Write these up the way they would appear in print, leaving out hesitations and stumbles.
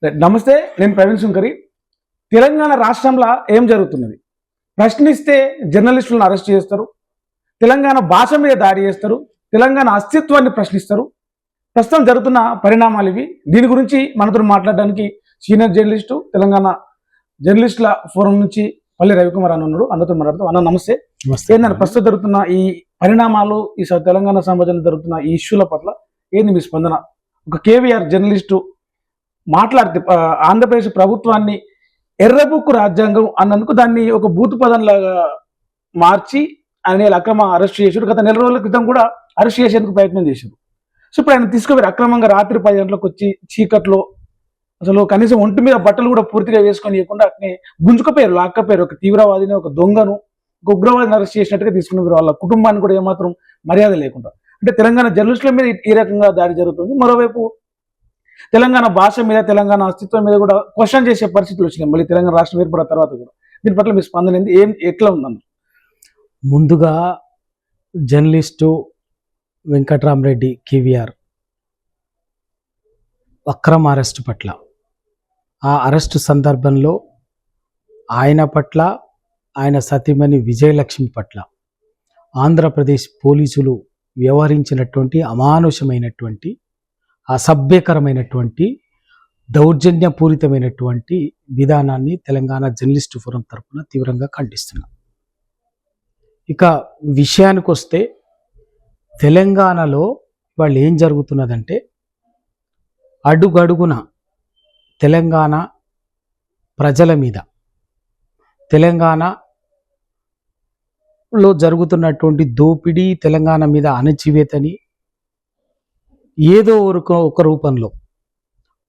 నమస్తే, నేను ప్రవీణ్ శంకరి. తెలంగాణ రాష్ట్రంలో ఏం జరుగుతున్నది? ప్రశ్నిస్తే జర్నలిస్టులను అరెస్ట్ చేస్తారు, తెలంగాణ భాష మీద దాడి చేస్తారు, తెలంగాణ అస్తిత్వాన్ని ప్రశ్నిస్తారు. ప్రస్తుతం జరుగుతున్న పరిణామాలు ఇవి. దీని గురించి మనతో మాట్లాడడానికి సీనియర్ జర్నలిస్టు, తెలంగాణ జర్నలిస్టుల ఫోరం నుంచి పల్లి రవికుమార్ అన్న ఉన్నాడు. అన్నతో మాట్లాడుతాం. అన్న నమస్తే. ఏంటంటే ప్రస్తుతం జరుగుతున్న ఈ పరిణామాలు, ఈ తెలంగాణ సమాజంలో జరుగుతున్న ఈ ఇష్యూల పట్ల ఏంది మీ స్పందన? ఒక కేవీఆర్ జర్నలిస్టు మాట్లాడితే ఆంధ్రప్రదేశ్ ప్రభుత్వాన్ని ఎర్రబుక్కు రాజ్యాంగం అన్నందుకు దాన్ని ఒక బూతు పదంలాగా మార్చి ఆయన అక్రమ అరెస్ట్ చేశారు. గత నెల రోజుల క్రితం కూడా అరెస్ట్ చేసేందుకు ప్రయత్నం చేశారు. సో ఇప్పుడు ఆయన తీసుకుపోయి అక్రమంగా రాత్రి 10 గంటలకు వచ్చి చీకట్లో అసలు కనీసం ఒంటి మీద బట్టలు కూడా పూర్తిగా వేసుకొని ఇవ్వకుండా అట్నే గుంజుకపోయారు, లాక్కపోయారు. ఒక తీవ్రవాదిని, ఒక దొంగను, ఒక ఉగ్రవాదిని అరెస్ట్ చేసినట్టుగా తీసుకున్నారు. వాళ్ళ కుటుంబాన్ని కూడా ఏమాత్రం మర్యాద లేకుండా. అంటే తెలంగాణ జర్నలిస్టుల మీద ఈ రకంగా దాడి జరుగుతుంది. మరోవైపు తెలంగాణ భాష మీద, తెలంగాణ అస్తిత్వం మీద కూడా క్వశ్చన్ చేసే పరిస్థితులు వచ్చినాయి మళ్ళీ తెలంగాణ రాష్ట్రం ఏర్పడిన తర్వాత కూడా. దీని పట్ల మీ స్పందన ఏంది? ఎట్లా ఉందన్న? ముందుగా జర్నలిస్టు వెంకట్రామరెడ్డి కేవీఆర్ అక్రమ అరెస్టు పట్ల, ఆ అరెస్టు సందర్భంలో ఆయన పట్ల, ఆయన సతీమణి విజయలక్ష్మి పట్ల ఆంధ్రప్రదేశ్ పోలీసులు వ్యవహరించినటువంటి అమానుషమైనటువంటి, అసభ్యకరమైనటువంటి, దౌర్జన్యపూరితమైనటువంటి విధానాన్ని తెలంగాణ జర్నలిస్టు ఫోరం తరఫున తీవ్రంగా ఖండిస్తున్నాం. ఇక విషయానికి వస్తే తెలంగాణలో వాళ్ళు ఏం జరుగుతున్నదంటే, అడుగడుగున తెలంగాణ ప్రజల మీద, తెలంగాణలో జరుగుతున్నటువంటి దోపిడీ, తెలంగాణ మీద అణచివేతని ఏదో ఒక రూపంలో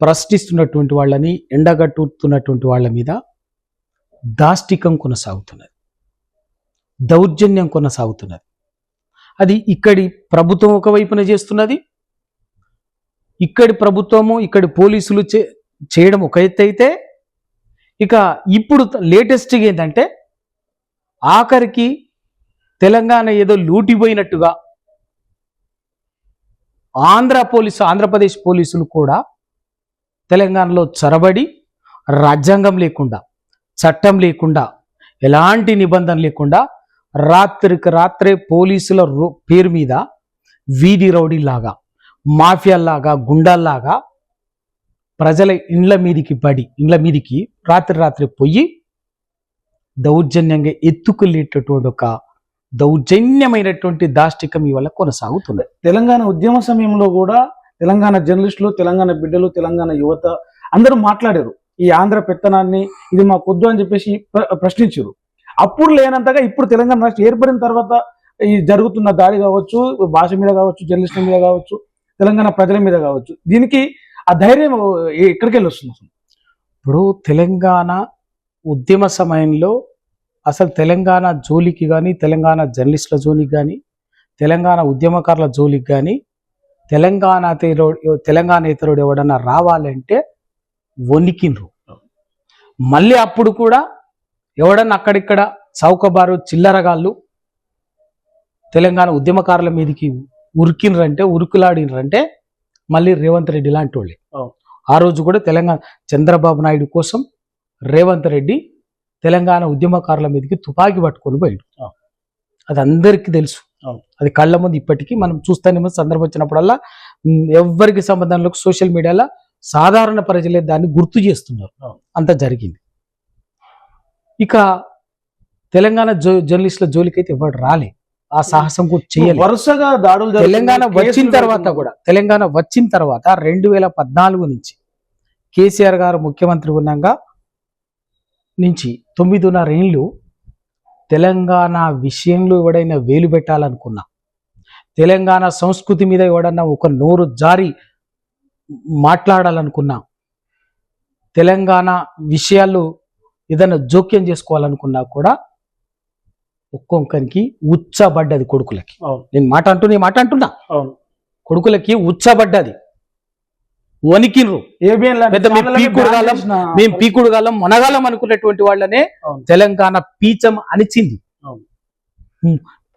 ప్రశ్నిస్తున్నటువంటి వాళ్ళని, ఎండగట్టుతున్నటువంటి వాళ్ళ మీద దాష్టికం కొనసాగుతున్నది, దౌర్జన్యం కొనసాగుతున్నది. అది ఇక్కడి ప్రభుత్వం ఒకవైపున చేస్తున్నది, ఇక్కడి ప్రభుత్వము, ఇక్కడి పోలీసులు చేయడం ఒక ఎత్తు అయితే, ఇక ఇప్పుడు లేటెస్ట్గా ఏంటంటే ఆఖరికి తెలంగాణ ఏదో లూటిపోయినట్టుగా ఆంధ్రప్రదేశ్ పోలీసులు కూడా తెలంగాణలో చొరబడి రాజ్యాంగం లేకుండా, చట్టం లేకుండా, ఎలాంటి నిబంధన లేకుండా రాత్రికి రాత్రే పోలీసుల పేరు మీద వీధి రౌడీలాగా, మాఫియాలాగా, గుండాల్లాగా ప్రజల ఇండ్ల మీదికి రాత్రి పొయ్యి దౌర్జన్యంగా ఎత్తుకెళ్ళేటటువంటి ఒక దౌర్జన్యమైనటువంటి దాష్టికం ఇవాళ కొనసాగుతుంది. తెలంగాణ ఉద్యమ సమయంలో కూడా తెలంగాణ జర్నలిస్టులు, తెలంగాణ బిడ్డలు, తెలంగాణ యువత అందరూ మాట్లాడారు. ఈ ఆంధ్ర పెత్తనాన్ని ఇది మాకు వద్దు అని చెప్పేసి ప్రశ్నించారు. అప్పుడు లేనంతగా ఇప్పుడు తెలంగాణ రాష్ట్రం ఏర్పడిన తర్వాత ఈ జరుగుతున్న దాడి కావచ్చు, భాష మీద కావచ్చు, జర్నలిస్టుల మీద కావచ్చు, తెలంగాణ ప్రజల మీద కావచ్చు, దీనికి ఆ ధైర్యం ఎక్కడికి వెళ్ళి వస్తుంది? ఇప్పుడు తెలంగాణ ఉద్యమ సమయంలో అసలు తెలంగాణ జోలికి కానీ, తెలంగాణ జర్నలిస్టుల జోలికి కానీ, తెలంగాణ ఉద్యమకారుల జోలికి కానీ, తెలంగాణ ఇతరుడు ఎవడన్నా రావాలంటే వణికిండ్రు. మళ్ళీ అప్పుడు కూడా ఎవడన్నా అక్కడిక్కడ చౌకబారు చిల్లరగాళ్ళు తెలంగాణ ఉద్యమకారుల మీదకి ఉరుకులాడినరంటే మళ్ళీ రేవంత్ రెడ్డి లాంటి వాళ్ళే. ఆ రోజు కూడా తెలంగాణ చంద్రబాబు నాయుడు కోసం రేవంత్ రెడ్డి తెలంగాణ ఉద్యమకారుల మీదకి తుపాకీ పట్టుకొని పోయాడు. అది అందరికీ తెలుసు. అది కళ్ళ ముందు ఇప్పటికీ మనం చూస్తూనే సందర్భం వచ్చినప్పుడల్లా ఎవరికి సంబంధంలో సోషల్ మీడియాలో సాధారణ ప్రజలే దాన్ని గుర్తు చేస్తున్నారు. అంత జరిగింది. ఇక తెలంగాణ జర్నలిస్టుల జోలికి అయితే ఎవరు రాలే, ఆ సాహసం కూడా చేయలేదు. వరుసగా దాడులు తెలంగాణ వచ్చిన తర్వాత 2014 నుంచి కేసీఆర్ గారు ముఖ్యమంత్రి ఉన్నాగా నుంచి 9.5 ఏళ్ళు తెలంగాణ విషయంలో ఎవడైనా వేలు పెట్టాలనుకున్నా, తెలంగాణ సంస్కృతి మీద ఎవడన్నా ఒక నోరు జారి మాట్లాడాలనుకున్నా, తెలంగాణ విషయాలు ఏదైనా జోక్యం చేసుకోవాలనుకున్నా కూడా ఒక్కొక్కరికి ఉచ్చబడ్డది కొడుకులకి. నేను మాట అంటున్నా కొడుకులకి ఉచ్చబడ్డది, వణికిన్రు. మేము పీకుడు గాలం మనగాలం అనుకున్నటువంటి వాళ్ళనే తెలంగాణ పీచం అనిచింది.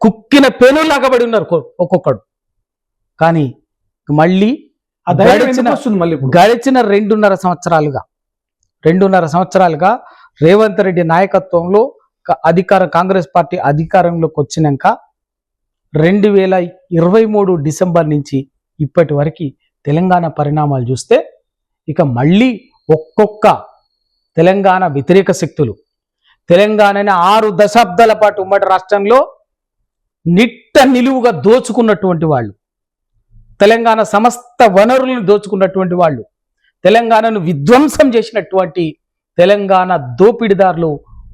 కుక్కిన పేనులాగా పడి ఉన్నారు ఒక్కొక్కడు. కానీ మళ్ళీ ఆ ధైర్యం గడిచిన- ఎందుకు వస్తుంది మళ్ళీ ఇప్పుడు? గడిచిన 2.5 సంవత్సరాలుగా రేవంత్ రెడ్డి నాయకత్వంలో కాంగ్రెస్ పార్టీ అధికారంలోకి వచ్చినాక 2023 డిసెంబర్ నుంచి ఇప్పటి వరకు తెలంగాణ పరిణామాలు చూస్తే ఇక మళ్ళీ ఒక్కొక్క తెలంగాణ వ్యతిరేక శక్తులు తెలంగాణని 6 దశాబ్దాల పాటు ఉమ్మడి రాష్ట్రంలో నిట్ట నిలువుగా దోచుకున్నటువంటి వాళ్ళు, తెలంగాణ సమస్త వనరులను దోచుకున్నటువంటి వాళ్ళు, తెలంగాణను విధ్వంసం చేసినటువంటి తెలంగాణ దోపిడిదారులు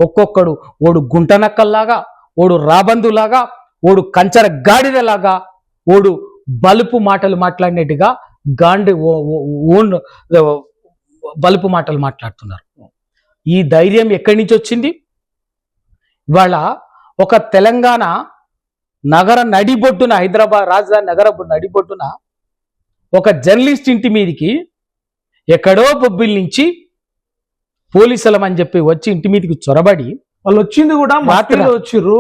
ఒక్కొక్కడు ఓడు గుంటనక్కల్లాగా, ఓడు రాబందులాగా, ఓడు కంచర గాడిదలాగా, ఓడు బలుపు మాటలు మాట్లాడినట్టుగా బలుపు మాటలు మాట్లాడుతున్నారు. ఈ ధైర్యం ఎక్కడి నుంచి వచ్చింది? ఇవాళ ఒక తెలంగాణ నగర నడిబొడ్డున, హైదరాబాద్ రాజధాని నగర నడిబొడ్డున ఒక జర్నలిస్ట్ ఇంటి మీదికి ఎక్కడో బొబ్బిల్ నుంచి పోలీసులం అని చెప్పి వచ్చి ఇంటి మీదకి చొరబడి, వాళ్ళు వచ్చింది కూడా మఫ్టీలో వచ్చిర్రు,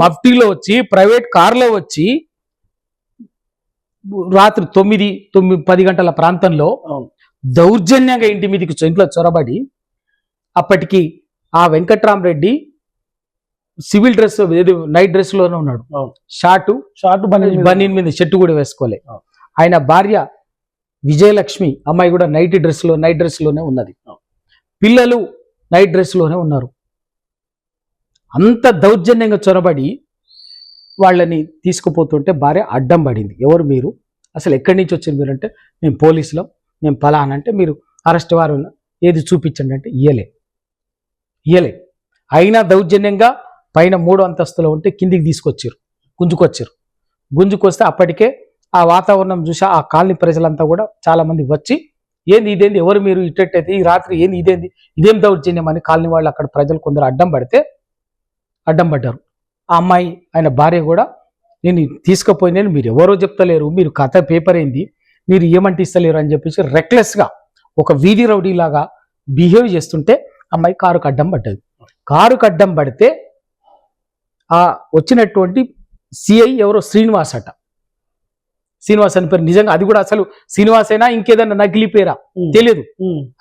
మఫ్టీలో వచ్చి ప్రైవేట్ కార్లో వచ్చి రాత్రి 9-10 గంటల ప్రాంతంలో దౌర్జన్యంగా ఇంటి మీదకి ఇంట్లో చొరబడి, అప్పటికి ఆ Venkatrama Reddy civil dress night dress లోనే ఉన్నాడు, షార్ట్ బనీన్ మీద షర్టు కూడా వేసుకోలే. ఆయన భార్య విజయలక్ష్మి అమ్మాయి కూడా నైట్ డ్రెస్ లోనే ఉన్నది, పిల్లలు నైట్ డ్రెస్ లోనే ఉన్నారు. అంత దౌర్జన్యంగా చొరబడి వాళ్ళని తీసుకుపోతుంటే భార్య అడ్డం పడింది. ఎవరు మీరు, అసలు ఎక్కడి నుంచి వచ్చారు మీరు అంటే, మేము పోలీసులం, మేము పలానంటే, మీరు అరెస్ట్ వారు ఏది చూపించండి అంటే ఇయ్యలే. అయినా దౌర్జన్యంగా పైన 3వ అంతస్తులో ఉంటే కిందికి తీసుకొచ్చారు, గుంజుకొస్తే అప్పటికే ఆ వాతావరణం చూసి ఆ కాలనీ ప్రజలంతా కూడా చాలా మంది వచ్చి, ఇదేంది ఎవరు మీరు, ఇట్టయితే ఈ రాత్రి ఇదేం దౌర్జన్యం అని కాలనీ వాళ్ళు అక్కడ ప్రజలు కొందరు అడ్డం పడ్డారు. ఆ అమ్మాయి ఆయన భార్య కూడా, నేను తీసుకుపోయినాను, మీరు ఎవరో చెప్తలేరు, మీరు కథ పేపర్ ఏంది, మీరు ఏమంటే ఇస్తలేరు అని చెప్పేసి రెక్లెస్గా ఒక వీధి రౌడీ లాగా బిహేవ్ చేస్తుంటే అమ్మాయి కారుకు అడ్డం పడితే ఆ వచ్చినటువంటి సిఐ ఎవరో శ్రీనివాస్ అని పేరు, నిజంగా అది కూడా అసలు శ్రీనివాస్ అయినా ఇంకేదన్నా నకిలీ పేరా తెలియదు.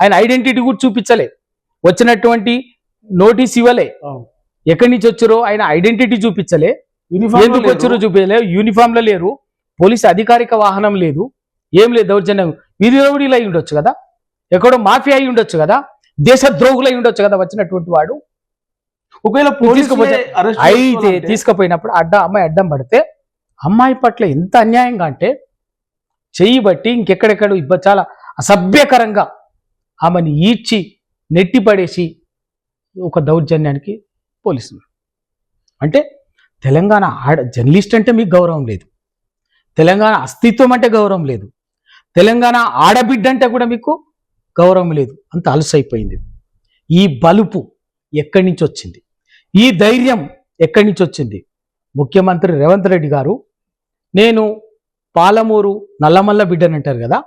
ఆయన ఐడెంటిటీ కూడా చూపించలే, వచ్చినటువంటి నోటీస్ ఇవ్వలే, ఎక్కడి నుంచి వచ్చారో ఆయన ఐడెంటిటీ చూపించలే, ఎందుకు వచ్చారో చూపించలే, యూనిఫామ్ లో లేరు, పోలీసు అధికారిక వాహనం లేదు, ఏం లేదు. దౌర్జన్యం వీధి రౌడీలు అయి ఉండొచ్చు కదా, ఎక్కడో మాఫియా అయి ఉండొచ్చు కదా, దేశద్రోహులు అయి ఉండొచ్చు కదా వచ్చినటువంటి వాడు. ఒకవేళ అయితే తీసుకుపోయినప్పుడు అమ్మాయి అడ్డం పడితే అమ్మాయి పట్ల ఎంత అన్యాయంగా అంటే, చెయ్యి బట్టి ఇంకెక్కడెక్కడ చాలా అసభ్యకరంగా ఆమెను ఈడ్చి నెట్టిపడేసి ఒక దౌర్జన్యానికి పోలీసులు. అంటే తెలంగాణ జర్నలిస్ట్ అంటే మీకు గౌరవం లేదు, తెలంగాణ అస్తిత్వం అంటే గౌరవం లేదు, తెలంగాణ ఆడబిడ్డ అంటే కూడా మీకు గౌరవం లేదు. అంత అలసైపోయింది. ఈ బలుపు ఎక్కడి నుంచి వచ్చింది, ఈ ధైర్యం ఎక్కడి నుంచి వచ్చింది? ముఖ్యమంత్రి రేవంత్ రెడ్డి గారు, నేను పాలమూరు నల్లమల్ల బిడ్డని అంటారు కదా,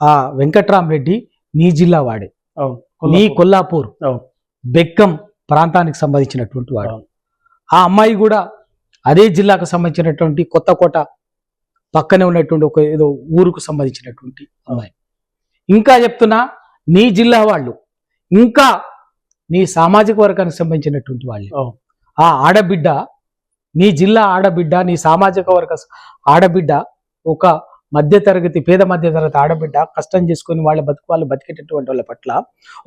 ఆ వెంకట్రామరెడ్డి నీ జిల్లా వాడే, నీ కొల్లాపూర్ బెక్కం ప్రాంతానికి సంబంధించినటువంటి వాడు. ఆ అమ్మాయి కూడా అదే జిల్లాకు సంబంధించినటువంటి కొత్తకోట పక్కనే ఉన్నటువంటి ఒక ఏదో ఊరుకు సంబంధించినటువంటి అమ్మాయి. ఇంకా చెప్తున్నా, నీ జిల్లా వాళ్ళు, ఇంకా నీ సామాజిక వర్గానికి సంబంధించినటువంటి వాళ్ళు. ఆ ఆడబిడ్డ, నీ జిల్లా ఆడబిడ్డ, నీ సామాజిక వర్గ ఆడబిడ్డ, ఒక మధ్యతరగతి పేద మధ్యతరగతి ఆడబిడ్డ కష్టం చేసుకొని వాళ్ళు బతికేటటువంటి వాళ్ళ పట్ల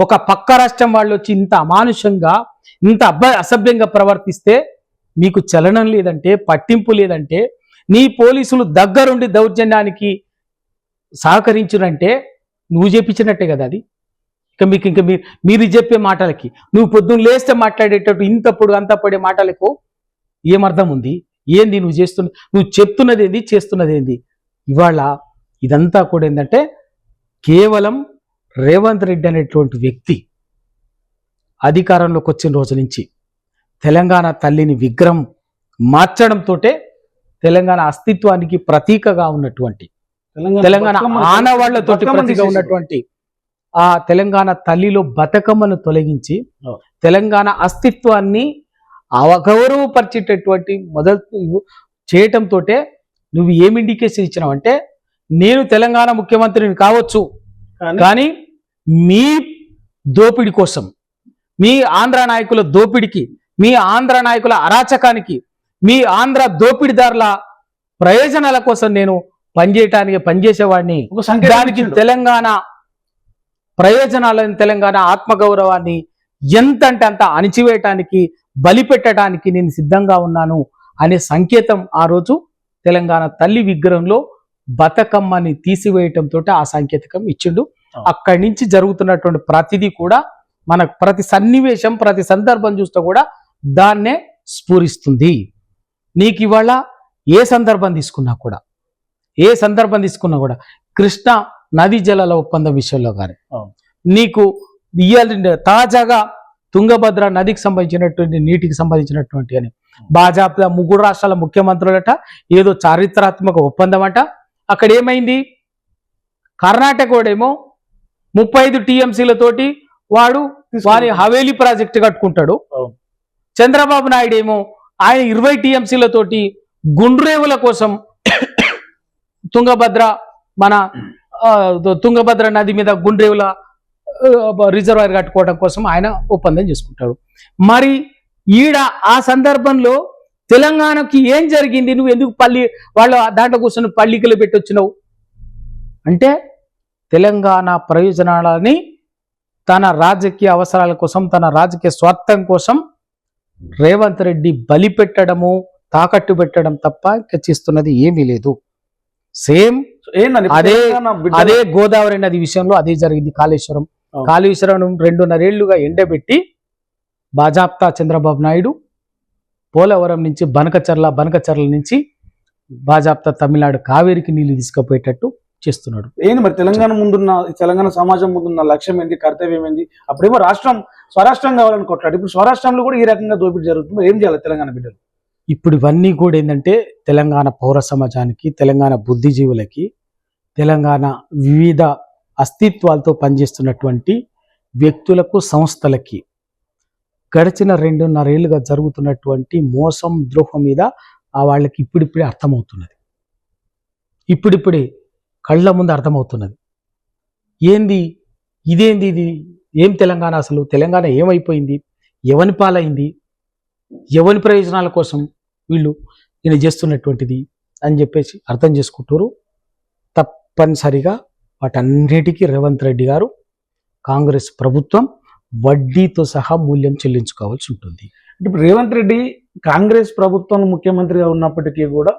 ఒక పక్క రాష్ట్రం వాళ్ళు వచ్చి ఇంత అమానుషంగా, ఇంత అసభ్యంగా ప్రవర్తిస్తే మీకు చలనం లేదంటే, పట్టింపు లేదంటే, నీ పోలీసులు దగ్గరుండి దౌర్జన్యానికి సహకరించునంటే నువ్వు చెప్పించినట్టే కదా అది. మీరు చెప్పే మాటలకి, నువ్వు పొద్దున్న లేస్తే మాట్లాడేటట్టు ఇంతప్పుడు అంతపడే మాటలకు ఏమర్థం ఉంది? ఏంది నువ్వు చెప్తున్నది ఏంది, చేస్తున్నది ఏంది? ఇవాళ ఇదంతా కూడా ఏంటంటే కేవలం రేవంత్ రెడ్డి అనేటువంటి వ్యక్తి అధికారంలోకి వచ్చిన రోజు నుంచి తెలంగాణ తల్లిని విగ్రహం మార్చడంతో తెలంగాణ అస్తిత్వానికి ప్రతీకగా ఉన్నటువంటి, తెలంగాణ ఆనవాళ్లతోటి ప్రతీకగా ఉన్నటువంటి ఆ తెలంగాణ తల్లిలో బతుకమ్మను తొలగించి తెలంగాణ అస్తిత్వాన్ని అవగౌరవపరిచేటటువంటి మొదలు చేయటంతో నువ్వు ఏమి ఇండికేషన్ ఇచ్చినావంటే, నేను తెలంగాణ ముఖ్యమంత్రిని కావచ్చు, కానీ మీ దోపిడి కోసం, మీ ఆంధ్ర నాయకుల దోపిడికి, మీ ఆంధ్ర నాయకుల అరాచకానికి, మీ ఆంధ్ర దోపిడిదారుల ప్రయోజనాల కోసం నేను పనిచేసేవాడిని. దానికి తెలంగాణ ప్రయోజనాలను, తెలంగాణ ఆత్మగౌరవాన్ని ఎంత అంటే అంత అణిచివేయటానికి, బలిపెట్టడానికి నేను సిద్ధంగా ఉన్నాను అనే సంకేతం ఆ రోజు తెలంగాణ తల్లి విగ్రహంలో బతుకమ్మని తీసివేయటంతో ఆ సంకేతం ఇచ్చిండు. అక్కడి నుంచి జరుగుతున్నటువంటి ప్రతిదీ కూడా మన ప్రతి సన్నివేశం, ప్రతి సందర్భం చూస్తే కూడా దాన్నే స్ఫురిస్తుంది. నీకు ఇవాళ ఏ సందర్భం తీసుకున్నా కూడా కృష్ణ నదీ జలాల ఒప్పందం విషయంలో కానీ, నీకు తాజాగా తుంగభద్ర నదికి సంబంధించినటువంటి, నీటికి సంబంధించినటువంటి అని భాజపా 3 రాష్ట్రాల ముఖ్యమంత్రులట ఏదో చారిత్రాత్మక ఒప్పందం అట. అక్కడ ఏమైంది? కర్ణాటక వాడేమో 35 టీఎంసీలతోటి వారి హవేలీ ప్రాజెక్టు కట్టుకుంటాడు. చంద్రబాబు నాయుడు ఏమో ఆయన 20 టీఎంసీలతోటి గుండ్రేవుల కోసం తుంగభద్ర నది మీద గుండ్రేవుల రిజర్వాయర్ కట్టుకోవడం కోసం ఆయన ఒప్పందం చేసుకుంటాడు. మరి ఈడ ఆ సందర్భంలో తెలంగాణకి ఏం జరిగింది? నువ్వు ఎందుకు వాళ్ళు దాంట్లో కూర్చొని పల్లికలు పెట్టొచ్చినావు అంటే, తెలంగాణ ప్రయోజనాలని తన రాజకీయ అవసరాల కోసం, తన రాజకీయ స్వార్థం కోసం రేవంత్ రెడ్డి బలి పెట్టడము, తాకట్టు పెట్టడం తప్ప ఇంకా చేస్తున్నది ఏమీ లేదు. సేమ్ అదే గోదావరి నది విషయంలో అదే జరిగింది. కాళేశ్వరం 2.5 ఏళ్లుగా ఎండబెట్టి బాజాప్తా చంద్రబాబు నాయుడు పోలవరం నుంచి బనకచర్ల నుంచి బాజాప్తా తమిళనాడు కావేరికి నీళ్లు తీసుకుపోయేటట్టు చేస్తున్నాడు. ఏంది మరి తెలంగాణ సమాజం ముందున్న లక్ష్యం ఏంది, కర్తవ్యం ఏంది? అప్పుడేమో స్వరాష్ట్రం కావాలని కొట్లాడు, ఇప్పుడు స్వరాష్ట్రంలో కూడా ఈ రకంగా దోపిడీ జరుగుతుంది. ఏం చేయాలి తెలంగాణ బిడ్డలు? ఇప్పుడు ఇవన్నీ కూడా ఏంటంటే తెలంగాణ పౌర సమాజానికి, తెలంగాణ బుద్ధిజీవులకి, తెలంగాణ వివిధ అస్తిత్వాలతో పనిచేస్తున్నటువంటి వ్యక్తులకు, సంస్థలకి గడిచిన 2.5 ఏళ్లుగా జరుగుతున్నటువంటి మోసం, ద్రోహం మీద వాళ్ళకి ఇప్పుడిప్పుడే అర్థమవుతున్నది. ఇప్పుడిప్పుడే కళ్ళ ముందు అర్థమవుతున్నది. ఇదేంది ఇది? ఏం తెలంగాణ? అసలు తెలంగాణ ఏమైపోయింది? ఎవని పాలైంది? ఎవని ప్రయోజనాల కోసం వీళ్ళు ఈయన చేస్తున్నటువంటిది అని చెప్పేసి అర్థం చేసుకుంటారు. తప్పనిసరిగా వాటన్నిటికీ రేవంత్ రెడ్డి గారు, కాంగ్రెస్ ప్రభుత్వం వడ్డీతో సహా మూల్యం చెల్లించుకోవాల్సి ఉంటుంది. ఇప్పుడు రేవంత్ రెడ్డి కాంగ్రెస్ ప్రభుత్వం ముఖ్యమంత్రిగా ఉన్నప్పటికీ కూడా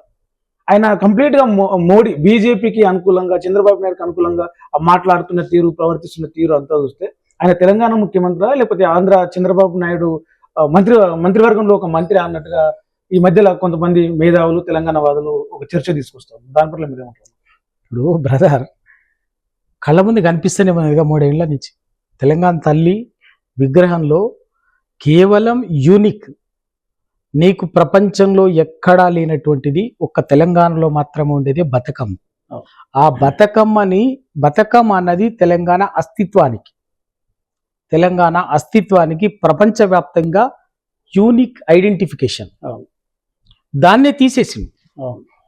ఆయన కంప్లీట్ గా మోడీ బీజేపీకి అనుకూలంగా, చంద్రబాబు నాయుడుకి అనుకూలంగా మాట్లాడుతున్న తీరు, ప్రవర్తిస్తున్న తీరు అంతా చూస్తే ఆయన తెలంగాణ ముఖ్యమంత్రి లేకపోతే ఆంధ్ర చంద్రబాబు నాయుడు మంత్రివర్గంలో ఒక మంత్రి అన్నట్టుగా ఈ మధ్యలో కొంతమంది మేధావులు, తెలంగాణ వాదులు ఒక చర్చ తీసుకొస్తారు. దాని పట్ల మీరేమంటారు? ఇప్పుడు బ్రదర్, కళ్ళ ముందు కనిపిస్తేనే మనగా 3 ఏళ్ల నుంచి తెలంగాణ తల్లి విగ్రహంలో కేవలం యూనిక్, నీకు ప్రపంచంలో ఎక్కడా లేనటువంటిది ఒక్క తెలంగాణలో మాత్రమే ఉండేది బతుకమ్మ. ఆ బతుకమ్మ అన్నది తెలంగాణ అస్తిత్వానికి ప్రపంచవ్యాప్తంగా యూనిక్ ఐడెంటిఫికేషన్. దాన్నే తీసేసింది.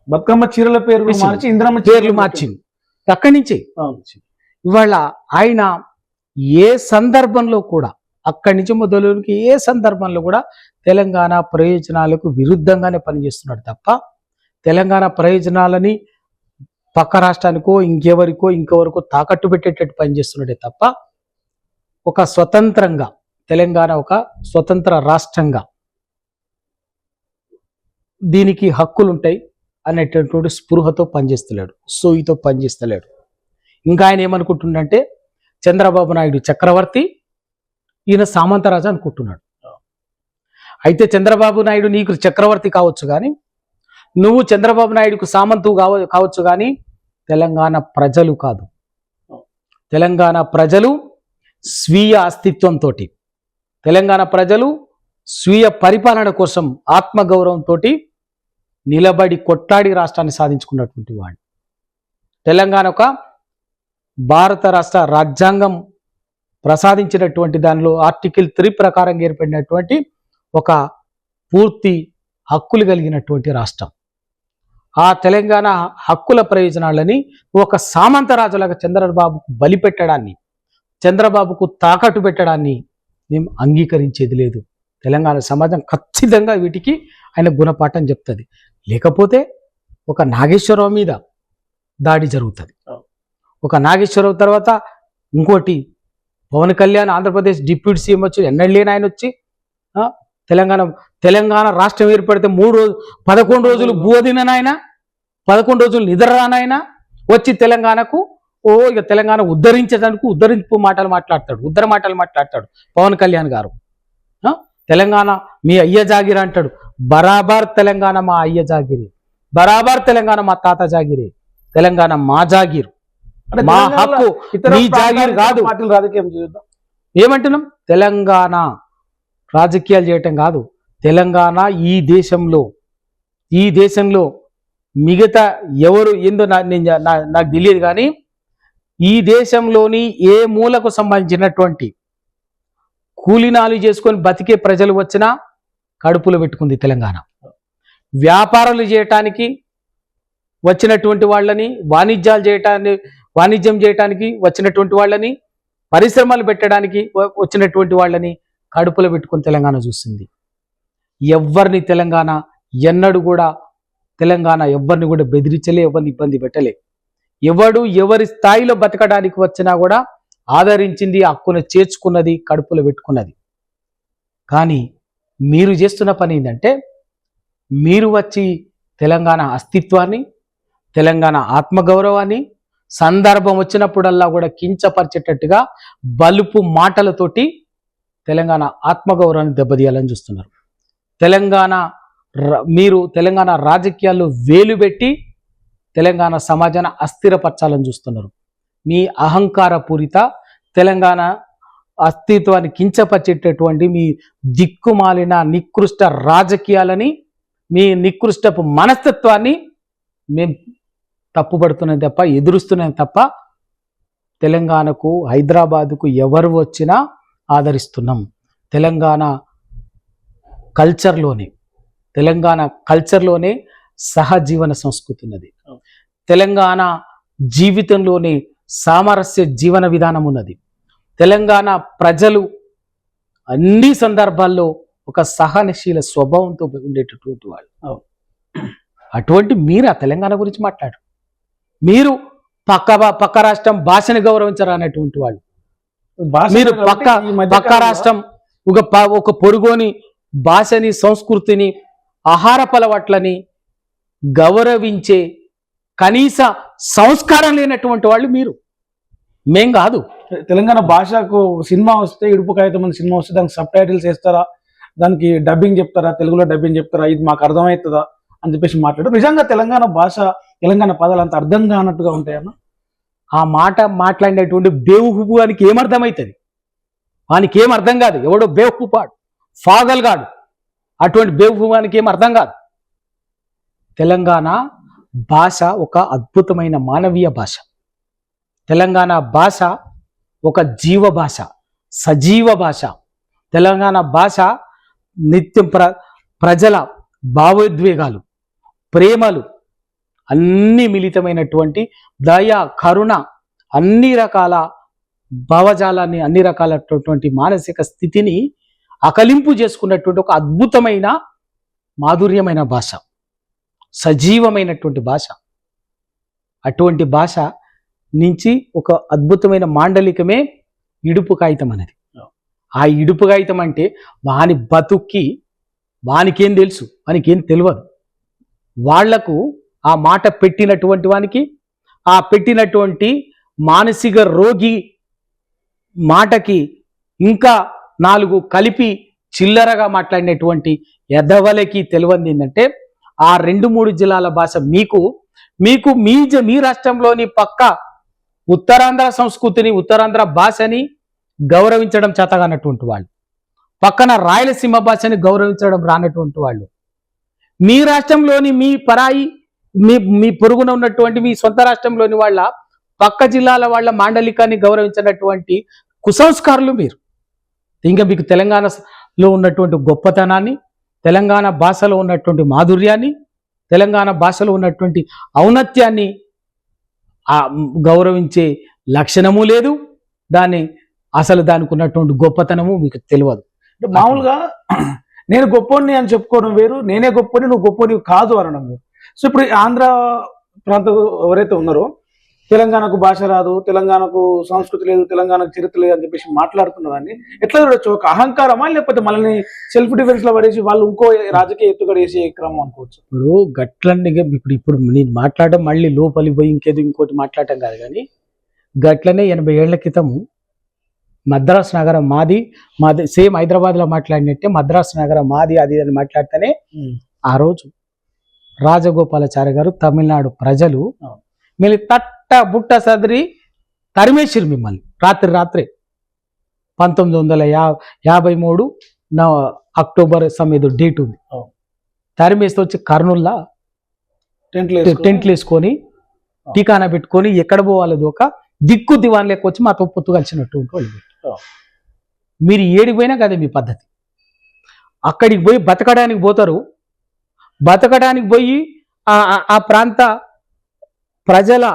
బతుకమ్మ చీరల పేర్లు మార్చి ఇంద్రమ్మ పేర్లు మార్చింది. అక్కడి నుంచి ఇవాళ ఆయన ఏ సందర్భంలో కూడా, అక్కడి నుంచి మొదలుకి ఏ సందర్భంలో కూడా తెలంగాణ ప్రయోజనాలకు విరుద్ధంగానే పనిచేస్తున్నాడు తప్ప, తెలంగాణ ప్రయోజనాలని పక్క రాష్ట్రానికో ఇంకెవరికో తాకట్టు పెట్టేటట్టు పనిచేస్తున్నాడే తప్ప, ఒక స్వతంత్రంగా తెలంగాణ ఒక స్వతంత్ర రాష్ట్రంగా దీనికి హక్కులుంటాయి అనేటటువంటి స్పృహతో పనిచేస్తలేడు, సోయితో పనిచేస్తలేడు. ఇంకా ఆయన ఏమనుకుంటుండంటే చంద్రబాబు నాయుడు చక్రవర్తి, ఈయన సామంతరాజు అనుకుంటున్నాడు. అయితే చంద్రబాబు నాయుడు నీకు చక్రవర్తి కావచ్చు కానీ, నువ్వు చంద్రబాబు నాయుడుకు సామంతు కావచ్చు కానీ తెలంగాణ ప్రజలు కాదు. తెలంగాణ ప్రజలు స్వీయ అస్తిత్వంతో, తెలంగాణ ప్రజలు స్వీయ పరిపాలన కోసం ఆత్మగౌరవంతో నిలబడి కొట్లాడి రాష్ట్రాన్ని సాధించుకున్నటువంటి వాడు. తెలంగాణ ఒక భారత రాష్ట్ర రాజ్యాంగం ప్రసాదించినటువంటి దానిలో ఆర్టికల్ 3 ప్రకారం ఏర్పడినటువంటి ఒక పూర్తి హక్కులు కలిగినటువంటి రాష్ట్రం. ఆ తెలంగాణ హక్కుల ప్రయోజనాలని ఒక సామంతరాజులాగా చంద్రబాబుకు బలిపెట్టడాన్ని, చంద్రబాబుకు తాకట్టు పెట్టడాన్ని మేము అంగీకరించేది లేదు. తెలంగాణ సమాజం ఖచ్చితంగా వీటికి ఆయన గుణపాఠం చెప్తుంది. లేకపోతే ఒక నాగేశ్వరరావు మీద దాడి జరుగుతుంది. ఒక నాగేశ్వరరావు తర్వాత ఇంకోటి పవన్ కళ్యాణ్ ఆంధ్రప్రదేశ్ డిప్యూటీ సీఎం వచ్చి ఎన్నడలేని ఆయన వచ్చి తెలంగాణ రాష్ట్రం ఏర్పడితే 11 రోజులు భూదిననాయన, 11 రోజులు నిద్ర రానాయన వచ్చి తెలంగాణకు ఇక తెలంగాణ ఉద్ధరించడానికి ఉద్ధరింపు మాటలు మాట్లాడతాడు పవన్ కళ్యాణ్ గారు. తెలంగాణ మీ అయ్య జాగిరి అంటాడు. బరాబర్ తెలంగాణ మా అయ్య జాగిరి, బరాబర్ తెలంగాణ మా తాత జాగిరి, తెలంగాణ మా జాగిరు, మా హక్కు, మీ జాగిరి కాదు. రాజకీయం చేద్దాం ఏమంటున్నాం? తెలంగాణ రాజకీయాలు చేయటం కాదు. తెలంగాణ ఈ దేశంలో మిగతా ఎవరు ఏందో నాకు తెలియదు, కానీ ఈ దేశంలోని ఏ మూలకు సంబంధించినటువంటి కూలినాలు చేసుకొని బతికే ప్రజలు వచ్చినా కడుపులో పెట్టుకుంది తెలంగాణ. వ్యాపారాలు చేయటానికి వచ్చినటువంటి వాళ్ళని, వాణిజ్యం చేయటానికి వచ్చినటువంటి వాళ్ళని, పరిశ్రమలు పెట్టడానికి వచ్చినటువంటి వాళ్ళని కడుపులో పెట్టుకుని తెలంగాణ చూసింది. ఎవరిని తెలంగాణ ఎన్నడూ కూడా ఎవరిని కూడా బెదిరించలే, ఎవరిని ఇబ్బంది పెట్టలే. ఎవరి స్థాయిలో బతకడానికి వచ్చినా కూడా ఆదరించింది, హక్కును చేర్చుకున్నది, కడుపులో పెట్టుకున్నది. కానీ మీరు చేస్తున్న పని ఏంటంటే, మీరు వచ్చి తెలంగాణ అస్తిత్వాన్ని, తెలంగాణ ఆత్మగౌరవాన్ని సందర్భం వచ్చినప్పుడల్లా కూడా కించపరిచేటట్టుగా బలుపు మాటలతోటి తెలంగాణ ఆత్మగౌరవాన్ని దెబ్బతీయాలని చూస్తున్నారు. మీరు తెలంగాణ రాజకీయాల్లో వేలు పెట్టి తెలంగాణ సమాజాన్ని అస్థిరపరచాలని చూస్తున్నారు. మీ అహంకారపూరిత తెలంగాణ అస్తిత్వాన్ని కించపరిచేటటువంటి మీ దిక్కుమాలిన నికృష్ట రాజకీయాలని, మీ నికృష్టపు మనస్తత్వాన్ని మేము తప్పుపడుతున్నది తప్ప, ఎదురుస్తున్నది తప్ప, తెలంగాణకు హైదరాబాదుకు ఎవరు వచ్చినా ఆదరిస్తున్నాం. తెలంగాణ కల్చర్లోనే సహజీవన సంస్కృతి ఉన్నది. తెలంగాణ జీవితంలోనే సామరస్య జీవన విధానం ఉన్నది. తెలంగాణ ప్రజలు అన్ని సందర్భాల్లో ఒక సహనశీల స్వభావంతో ఉండేటటువంటి వాళ్ళు. అటువంటి మీరు ఆ తెలంగాణ గురించి మాట్లాడు. మీరు పక్క రాష్ట్రం భాషని గౌరవించరా అనేటువంటి వాళ్ళు. మీరు పక్క రాష్ట్రం ఒక పొరుగోని భాషని, సంస్కృతిని, ఆహారపు అలవాట్లని గౌరవించే కనీస సంస్కారం లేనటువంటి వాళ్ళు మీరు. మేం కాదు. తెలంగాణ భాషకు సినిమా వస్తే, ఇడుపు కాగితం అని సినిమా వస్తే దానికి సబ్ టైటిల్స్ వేస్తారా, దానికి డబ్బింగ్ చెప్తారా, తెలుగులో డబ్బింగ్ చెప్తారా, ఇది మాకు అర్థమవుతుందా అని చెప్పేసి మాట్లాడారు. నిజంగా తెలంగాణ భాష, తెలంగాణ పదాలు అంత అర్థం కానట్టుగా ఉంటాయన్నా? ఆ మాట మాట్లాడినటువంటి బేవుహుబు వానికి ఏమర్థమవుతుంది? వానికి ఏం అర్థం కాదు. ఎవడో బేవుహుపాడు, ఫాగల్ గాడు, అటువంటి బేవుహువానికి ఏం అర్థం కాదు. తెలంగాణ భాష ఒక అద్భుతమైన మానవీయ భాష. తెలంగాణ భాష ఒక జీవ భాష, సజీవ భాష. తెలంగాణ భాష నిత్యం ప్రజల భావోద్వేగాలు, ప్రేమలు అన్ని మిళితమైనటువంటి దయ, కరుణ, అన్ని రకాల భావజాలాన్ని, అన్ని రకాలటువంటి మానసిక స్థితిని అకలింపు చేసుకున్నటువంటి ఒక అద్భుతమైన మాధుర్యమైన భాష, సజీవమైనటువంటి భాష. అటువంటి భాష నుంచి ఒక అద్భుతమైన మాండలికమే ఇడుపు కాగితం అనేది. ఆ ఇడుపు కాగితం అంటే వాని బతుక్కి వానికేం తెలుసు, వానికేం తెలియదు. వాళ్లకు ఆ మాట పెట్టినటువంటి వానికి, ఆ పెట్టినటువంటి మానసిక రోగి మాటకి ఇంకా 4 కలిపి చిల్లరగా మాట్లాడినటువంటి ఎదవలకి తెలియంది ఏంటంటే, ఆ 2-3 జిల్లాల భాష మీకు మీ రాష్ట్రంలోని పక్క ఉత్తరాంధ్ర సంస్కృతిని, ఉత్తరాంధ్ర భాషని గౌరవించడం చేతగానటువంటి వాళ్ళు, పక్కన రాయలసీమ భాషని గౌరవించడం రానటువంటి వాళ్ళు, మీ రాష్ట్రంలోని మీ పరాయి మీ పొరుగున ఉన్నటువంటి మీ సొంత రాష్ట్రంలోని వాళ్ళ పక్క జిల్లాల వాళ్ళ మాండలికాన్ని గౌరవించినటువంటి కుసంస్కారులు మీరు. ఇంకా మీకు తెలంగాణలో ఉన్నటువంటి గొప్పతనాన్ని, తెలంగాణ భాషలో ఉన్నటువంటి మాధుర్యాన్ని, తెలంగాణ భాషలో ఉన్నటువంటి ఔన్నత్యాన్ని గౌరవించే లక్షణము లేదు, దానికి ఉన్నటువంటి గొప్పతనము మీకు తెలియదు. అంటే మామూలుగా నేను గొప్పోని అని చెప్పుకోవడం వేరు, నేనే గొప్పని నువ్వు గొప్పని కాదు అనడం వేరు. సో ఇప్పుడు ఆంధ్ర ప్రాంతం ఎవరైతే ఉన్నారో తెలంగాణకు భాష రాదు, తెలంగాణకు సంస్కృతి లేదు, తెలంగాణకు చరిత్ర లేదు అని చెప్పేసి మాట్లాడుతున్నదాన్ని ఎట్లా చూడొచ్చు? ఒక అహంకారమా, లేకపోతే మనల్ని సెల్ఫ్ డిఫెన్స్ లో పడేసి వాళ్ళు ఇంకో రాజకీయ ఎత్తుగడ వేసే క్రమం అనుకోవచ్చు? ఇప్పుడు గట్లనే ఇప్పుడు నేను మాట్లాడడం మళ్ళీ లోపలికి పోయి ఇంకోటి మాట్లాడటం కాదు, కానీ గట్లనే 80 ఏళ్ల క్రితము మద్రాసు నగరం మాది సేమ్ హైదరాబాద్లో మాట్లాడినట్టే మద్రాసు నగరం మాది అది అని మాట్లాడితేనే ఆ రోజు రాజగోపాలాచారి గారు తమిళనాడు ప్రజలు మిమ్మల్ని తట్ట బుట్ట సదిరి తరిమేసిరు మిమ్మల్ని రాత్రే 1953 అక్టోబర్ సమేదో డేట్ ఉంది. తరిమేస్తే వచ్చి కర్నూల్లో టెంట్లు వేసుకొని టీకానా పెట్టుకొని ఎక్కడ పోవాలి ఒక దిక్కు దివాన్ లెక్క వచ్చి మాతో పొత్తు కలిసినట్టు వాళ్ళు. మీరు ఏడిపోయినా కదా మీ పద్ధతి. అక్కడికి పోయి బతకడానికి పోతారు, బతకడానికి పోయి ఆ ప్రాంత ప్రజల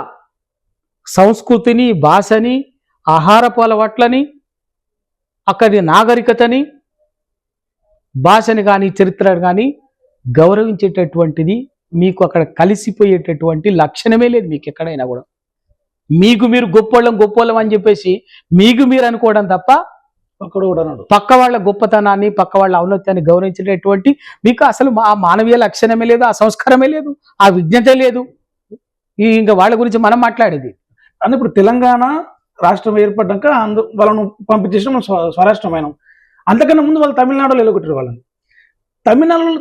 సంస్కృతిని, భాషని, ఆహారపు అలవాట్లని, అక్కడి నాగరికతని, భాషని కానీ చరిత్రను కానీ గౌరవించేటటువంటిది మీకు అక్కడ కలిసిపోయేటటువంటి లక్షణమే లేదు మీకు ఎక్కడైనా కూడా. మీకు మీరు గొప్పోళ్ళం అని చెప్పేసి మీకు మీరు అనుకోవడం తప్ప పక్క వాళ్ళ గొప్పతనాన్ని, పక్క వాళ్ళ ఔన్నత్యాన్ని గౌరవించేటటువంటి మీకు అసలు ఆ మానవీయ లక్షణమే లేదు, ఆ సంస్కారమే లేదు, ఆ విజ్ఞత లేదు. ఇంకా వాళ్ళ గురించి మనం మాట్లాడేది అంటే ఇప్పుడు తెలంగాణ రాష్ట్రం ఏర్పడ్డాక వాళ్ళను పంపించేసి మనం స్వరాష్ట్రమైన, అంతకన్నా ముందు వాళ్ళు తమిళనాడులో ఎలుగొట్టారు వాళ్ళని.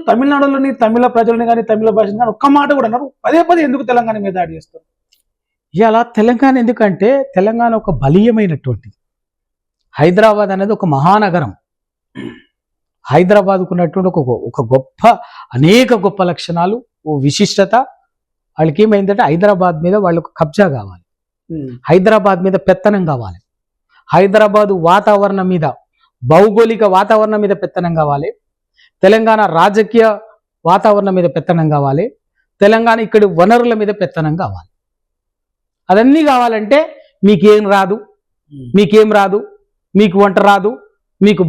తమిళనాడులోని తమిళ ప్రజలని కానీ తమిళ భాషని కానీ ఒక్క మాట కూడా అన్నారు. పదే ఎందుకు తెలంగాణ మీద దాడి చేస్తారు? ఇలా తెలంగాణ ఎందుకంటే తెలంగాణ ఒక బలీయమైనటువంటిది. హైదరాబాద్ అనేది ఒక మహానగరం. హైదరాబాద్కు ఉన్నటువంటి ఒక గొప్ప అనేక గొప్ప లక్షణాలు, ఓ విశిష్టత. వాళ్ళకి ఏమైందంటే హైదరాబాద్ మీద వాళ్ళకు కబ్జా కావాలి, హైదరాబాద్ మీద పెత్తనం కావాలి, హైదరాబాద్ వాతావరణం మీద, భౌగోళిక వాతావరణం మీద పెత్తనం కావాలి, తెలంగాణ రాజకీయ వాతావరణం మీద పెత్తనం కావాలి, తెలంగాణ ఇక్కడి వనరుల మీద పెత్తనం కావాలి. అదన్నీ కావాలంటే మీకేం రాదు, మీకు వంట రాదు, మీకు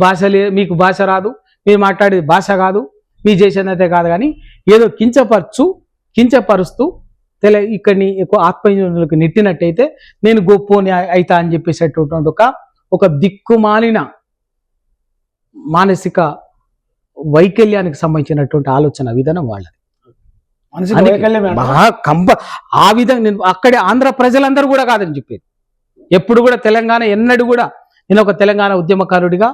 భాష రాదు, మీరు మాట్లాడేది భాష కాదు, మీ చేసేదైతే కాదు, కానీ ఏదో కించపరుస్తూ ఇక్కడిని ఎక్కువ ఆత్మీయులకు నెట్టినట్టయితే నేను గొప్పోని అయితా అని చెప్పేసేటటువంటి ఒక దిక్కుమాలిన మానసిక వైకల్యానికి సంబంధించినటువంటి ఆలోచన విధానం వాళ్ళది. ఆ విధంగా నేను అక్కడే ఆంధ్ర ప్రజలందరూ కూడా కాదని చెప్పేది. ఎప్పుడు కూడా తెలంగాణ ఎన్నడూ కూడా నేను ఒక తెలంగాణ ఉద్యమకారుడిగా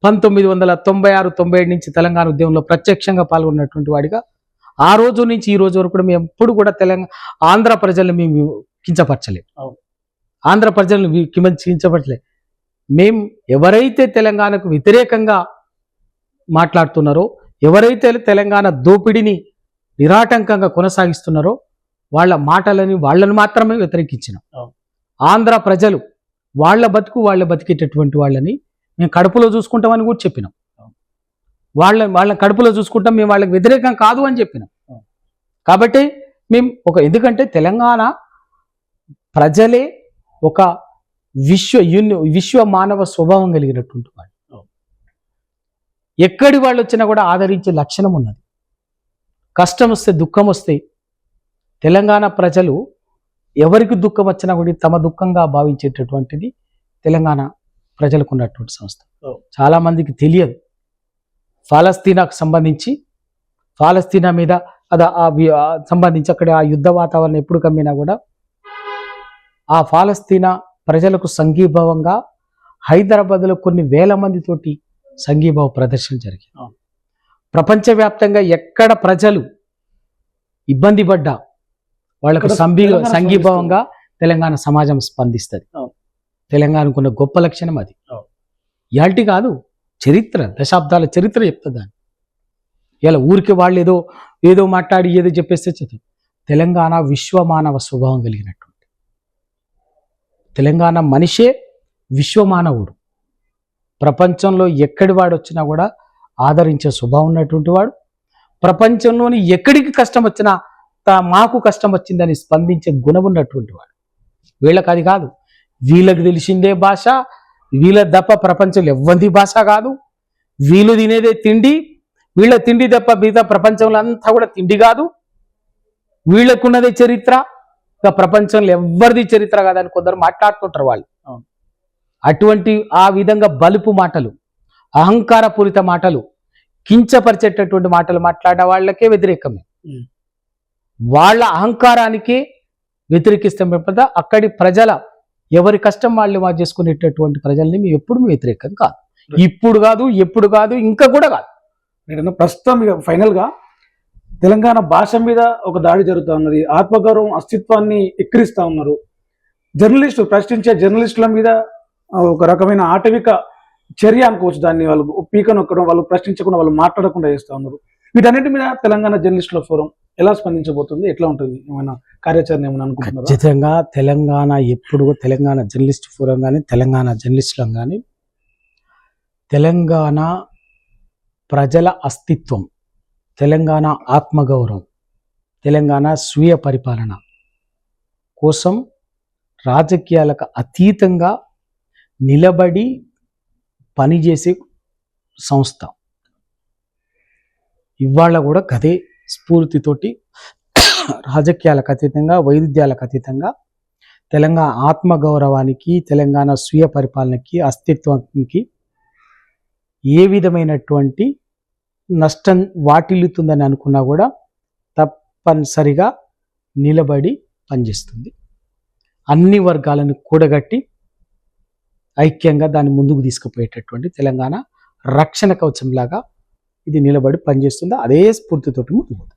1996-97 నుంచి తెలంగాణ ఉద్యమంలో ప్రత్యక్షంగా పాల్గొన్నటువంటి వాడిగా ఆ రోజు నుంచి ఈ రోజు వరకు మేము ఎప్పుడు కూడా ఆంధ్ర ప్రజల్ని మేము కించపరచలేదు, ఆంధ్ర ప్రజలను కించపరచలేదు. మేము ఎవరైతే తెలంగాణకు వ్యతిరేకంగా మాట్లాడుతున్నారో, ఎవరైతే తెలంగాణ దోపిడిని నిరాటంకంగా కొనసాగిస్తున్నారో వాళ్ళను మాత్రమే వ్యతిరేకించినాం. ఆంధ్ర ప్రజలు వాళ్ళ బతికేటటువంటి వాళ్ళని మేము కడుపులో చూసుకుంటామని కూడా చెప్పినాం. వాళ్ళ కడుపులో చూసుకుంటాం, మేము వాళ్ళకి వ్యతిరేకం కాదు అని చెప్పినాం. కాబట్టి మేము ఎందుకంటే తెలంగాణ ప్రజలే ఒక విశ్వ మానవ స్వభావం కలిగినటువంటి వాళ్ళు. ఎక్కడి వాళ్ళు వచ్చినా కూడా ఆదరించే లక్షణం ఉన్నది. కష్టం వస్తే దుఃఖం వస్తే తెలంగాణ ప్రజలు ఎవరికి దుఃఖం వచ్చినా కూడా తమ దుఃఖంగా భావించేటటువంటిది తెలంగాణ ప్రజలకు ఉన్నటువంటి సంస్థ. చాలా మందికి తెలియదు. ఫలస్తీనాకు సంబంధించి ఫలస్తీనా మీద సంబంధించి అక్కడ ఆ యుద్ధ వాతావరణం ఎప్పుడు కమ్మినా కూడా ఆ ఫలస్తీనా ప్రజలకు సంఘీభావంగా హైదరాబాద్లో కొన్ని వేల మందితోటి సంఘీభావ ప్రదర్శనలు జరిగాయి. ప్రపంచవ్యాప్తంగా ఎక్కడ ప్రజలు ఇబ్బంది పడ్డా వాళ్ళకు సంఘీభావంగా తెలంగాణ సమాజం స్పందిస్తుంది. తెలంగాణకు ఉన్న గొప్ప లక్షణం అది. ఇయాల్టి కాదు, చరిత్ర, దశాబ్దాల చరిత్ర చెప్తుంది. ఇలా ఊరికి వాళ్ళు ఏదో మాట్లాడి ఏదో చెప్పేస్తే చదువు. తెలంగాణ విశ్వమానవ స్వభావం కలిగినటువంటి తెలంగాణ మనిషే విశ్వమానవుడు. ప్రపంచంలో ఎక్కడి వాడు వచ్చినా కూడా ఆదరించే స్వభావం ఉన్నటువంటి వాడు. ప్రపంచంలోని ఎక్కడికి కష్టం వచ్చినా మాకు కష్టం వచ్చిందని స్పందించే గుణం ఉన్నటువంటి వాడు. వీళ్ళకి అది కాదు. వీళ్ళకి తెలిసిందే భాష, వీళ్ళ తప్ప ప్రపంచంలో ఎవ్వరి భాష కాదు. వీళ్ళు తినేదే తిండి, వీళ్ళ తిండి తప్ప మిగతా ప్రపంచంలో అంతా కూడా తిండి కాదు. వీళ్ళకున్నదే చరిత్ర, ఇక ప్రపంచంలో ఎవ్వరిది చరిత్ర కాదని కొందరు మాట్లాడుతుంటారు వాళ్ళు. అటువంటి ఆ విధంగా బలుపు మాటలు, అహంకారపూరిత మాటలు, కించపరిచేటటువంటి మాటలు మాట్లాడే వాళ్ళకే వ్యతిరేకమే. వాళ్ళ అహంకారానికే వ్యతిరేకిస్తాం తప్ప అక్కడి ప్రజల ఎవరి కష్టం వాళ్ళు చేసుకునేటటువంటి ప్రజల్ని మేము ఎప్పుడు వ్యతిరేకం కాదు. ఇప్పుడు కాదు, ఎప్పుడు కాదు, ఇంకా కూడా కాదు. నేను ప్రస్తుతం ఇక ఫైనల్గా తెలంగాణ భాష మీద ఒక దాడి జరుగుతూ ఉన్నది. ఆత్మగౌరవం, అస్తిత్వాన్ని ఎక్కిరిస్తూ ఉన్నారు. జర్నలిస్టులు, ప్రశ్నించే జర్నలిస్టుల మీద ఒక రకమైన ఆటవిక చర్య అనుకోవచ్చు. దాన్ని వాళ్ళు పీక నొక్కడం, వాళ్ళు ప్రశ్నించకుండా, వాళ్ళు మాట్లాడకుండా చేస్తూ ఉన్నారు. వీటన్నిటి మీద తెలంగాణ జర్నలిస్టుల ఫోరం ఎలా స్పందించబోతుంది? ఎట్లా ఉంటుంది? ఏమైనా కార్యాచరణ ఏమైనా అనుకుంటున్నారు? ఖచ్చితంగా తెలంగాణ ఎప్పుడు, తెలంగాణ జర్నలిస్ట్ ఫోరం కానీ, తెలంగాణ జర్నలిస్టులం కానీ, తెలంగాణ ప్రజల అస్తిత్వం, తెలంగాణ ఆత్మగౌరవం, తెలంగాణ స్వీయ పరిపాలన కోసం రాజకీయాలకు అతీతంగా నిలబడి పనిచేసే సంస్థ. ఇవాళ కూడా గదే స్ఫూర్తితోటి రాజకీయాలకు అతీతంగా, వైరుధ్యాలకు అతీతంగా తెలంగాణ ఆత్మగౌరవానికి, తెలంగాణ స్వీయ పరిపాలనకి, అస్తిత్వానికి ఏ విధమైనటువంటి నష్టం వాటిల్లుతుందని అనుకున్నా కూడా తప్పనిసరిగా నిలబడి పనిచేస్తుంది. అన్ని వర్గాలను కూడగట్టి ఐక్యంగా దాన్ని ముందుకు తీసుకుపోయేటటువంటి తెలంగాణ రక్షణ కవచంలాగా ఇది నిలబడి పనిచేస్తుంది. అదే స్ఫూర్తితోటి ముందుకు